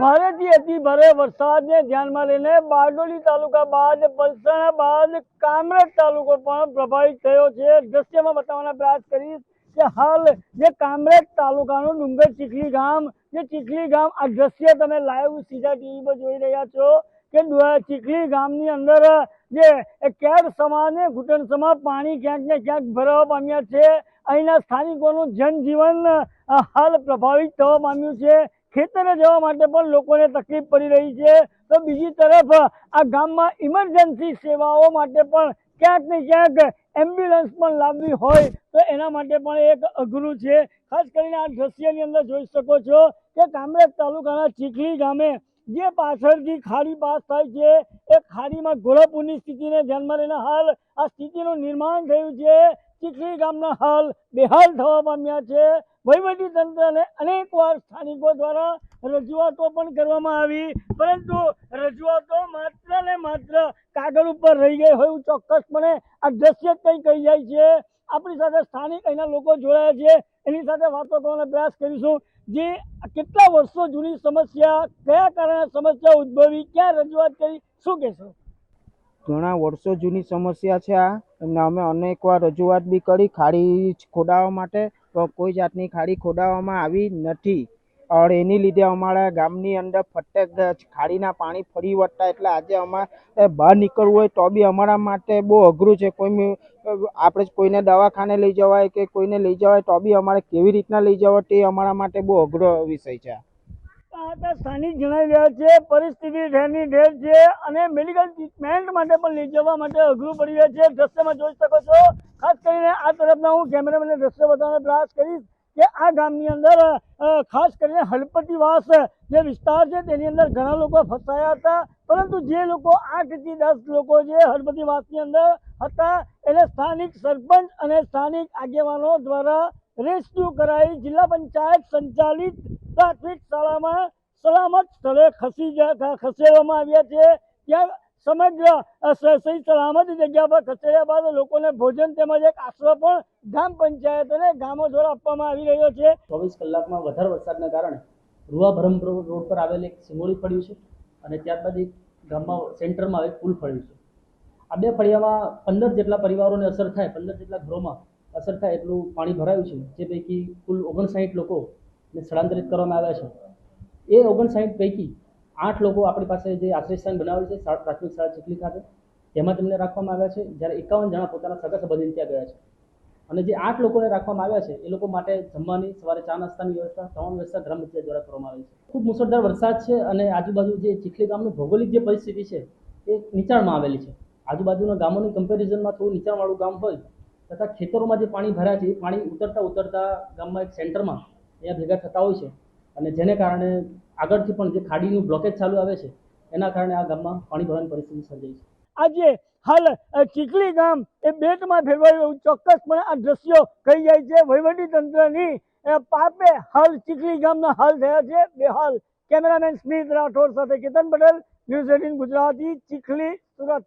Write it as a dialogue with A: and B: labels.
A: ભારેથી અતિ ભારે વરસાદને ધ્યાનમાં લઈને બારડોલી તાલુકા બાદ પલસાણા બાદ કામરેજ તાલુકો પણ પ્રભાવિત થયો છે। દ્રશ્યમાં બતાવવાનો પ્રયાસ કરીશ કે હાલ જે કામરેજ તાલુકાનું ડુંગર ચીખલી ગામ, જે ચીખલી ગામ આ દ્રશ્ય તમે લાઈવ સીધા ટીવી પર જોઈ રહ્યા છો કે ચીખલી ગામની અંદર જે કેર સમાને ઘૂંટણ સમા પાણી ક્યાંક ને ક્યાંક ભરાવા પામ્યા છે। અહીંના સ્થાનિકોનું જનજીવન હાલ પ્રભાવિત થવા પામ્યું છે। ખેતરે જવા માટે પણ લોકોને તકલીફ પડી રહી છે। તો બીજી તરફ આ ગામમાં ઇમરજન્સી સેવાઓ માટે પણ ક્યાંક ને ક્યાંક એમ્બ્યુલન્સ પણ લાવવી હોય તો એના માટે પણ એક અઘરું છે। ખાસ કરીને આ દ્રશ્યની અંદર જોઈ શકો છો કે કામરેજ તાલુકાના ચીખલી ગામે જે પાછળથી ખાડી પાસ થાય છે એ ખાડીમાં ઘોડાપૂરની સ્થિતિને ધ્યાનમાં લઈને હાલ આ સ્થિતિનું નિર્માણ થયું છે। ચીખલી ગામના હાલ બેહાલ થવા પામ્યા છે। વહીવટી તંત્રને અનેકવાર સ્થાનિકો દ્વારા રજૂઆતો પણ કરવામાં આવી, પરંતુ રજૂઆતો માત્ર ને માત્ર કાગળ ઉપર રહી ગઈ હોય એવું ચોક્કસપણે આ દ્રશ્ય કંઈ કહી જાય છે। આપણી સાથે સ્થાનિક અહીંના લોકો જોડાયા છે, એની સાથે વાતો કરવાનો પ્રયાસ કરીશું। જે કેટલા વર્ષો જૂની સમસ્યા, કયા કારણે સમસ્યા ઉદ્ભવી, ક્યાં રજૂઆત કરી, શું કહેશો?
B: ઘણા વર્ષો જૂની સમસ્યા છે આ, અને અમે અનેકવાર રજૂઆત બી કરી ખાડી ખોદાવવા માટે, તો કોઈ જાતની ખાડી ખોદાવવામાં આવી નથી। और એની લીધે અમારા ગામની અંદર ફટેક ખાડીના પાણી ફરી વળતા એટલે આજે અમારે બહાર નીકળવું હોય તો બી અમારા માટે બહુ અઘરું છે। કોઈ આપણે કોઈને દવાખાને લઈ જવાય કે કોઈને લઈ જવાય તો બી અમારે કેવી રીતના લઈ જવાય તે અમારા માટે બહુ અઘરો વિષય છે।
A: સ્થાનિક જણાવી રહ્યા છે પરિસ્થિતિ ઢેરની ઢેર છે અને મેડિકલ ટ્રીટમેન્ટ માટે પણ લઈ જવા માટે અઘરું પડી રહ્યા છે। દ્રશ્યમાં જોઈ શકો છો। ખાસ કરીને આ તરફના હું કેમેરામેનને દ્રશ્ય બતાવવાનો પ્રયાસ કરીશ કે આ ગામની અંદર ખાસ કરીને હળપતિવાસ જે વિસ્તાર છે તેની અંદર ઘણા લોકો ફસાયા હતા, પરંતુ જે લોકો 8 થી 10 લોકો જે હળપતિવાસની અંદર હતા એને સ્થાનિક સરપંચ અને સ્થાનિક આગેવાનો દ્વારા રેસ્ક્યુ કરાઈ જિલ્લા પંચાયત સંચાલિત પ્રાથમિક શાળામાં સલામત સ્થળે ખસેડવામાં આવ્યા છે। ત્યાં સમગ્ર સહી સલામત જગ્યા પર ખસેડ્યા બાદ લોકોને ભોજન તેમજ એક આશરો પણ ગ્રામ પંચાયત અને ગામો દ્વારા આપવામાં આવી રહ્યો છે।
C: 24 કલાકમાં વધારે વરસાદના કારણે રૂવા ભરમપુર રોડ પર આવેલ એક સિંગોળી ફળ્યું છે અને ત્યારબાદ એક ગામમાં સેન્ટરમાં એક પુલ ફળ્યું છે। આ બે ફળિયામાં 15 જેટલા પરિવારોને અસર થાય, 15 જેટલા ઘરોમાં અસર થાય એટલું પાણી ભરાયું છે, જે પૈકી કુલ 59 લોકોને સ્થળાંતરિત કરવામાં આવ્યા છે। એ 59 પૈકી 8 લોકો આપણી પાસે જે આશ્રયસ્થાન બનાવેલ છે પ્રાથમિક શાળા ચીખલી ખાતે, તેમાં તેમને રાખવામાં આવ્યા છે, જ્યારે 51 જણા પોતાના સગા સંબંધી ત્યાં ગયા છે। અને જે 8 લોકોને રાખવામાં આવ્યા છે એ લોકો માટે જમવાની, સવારે ચા નાસ્તાની વ્યવસ્થા, તમામ વ્યવસ્થા ગ્રામ પંચાયત દ્વારા કરવામાં આવી છે। ખૂબ મુસળધાર વરસાદ છે અને આજુબાજુ જે ચીખલી ગામનું ભૌગોલિક જે પરિસ્થિતિ છે એ નીચાણમાં આવેલી છે। આજુબાજુના ગામોની કમ્પેરિઝનમાં થોડું નીચાણવાળું ગામ હોય તથા ખેતરોમાં જે પાણી ભર્યા છે એ પાણી ઉતરતા ગામમાં એક સેન્ટરમાં અહીંયા ભેગા થતા હોય છે, અને જેને કારણે આગળથી પણ જે ખાડીનું બ્લોકેજ ચાલુ આવે છે એના કારણે આ ગામમાં પાણી ભરવાની પરિસ્થિતિ સર્જાઈ છે।
A: આજે હાલ ચીખલી ગામ એ બેટમાં ફેરવાયું ચોક્કસપણે આ દ્રશ્યો કહી જાય છે। વહીવટી તંત્રની પાપે હાલ ચીખલી ગામના હાલ થયા છે બેહાલ। કેમેરામેન સ્મિત રાઠોડ સાથે કેતન પટેલ, ન્યૂઝ 18 ગુજરાતી, ચીખલી, સુરત।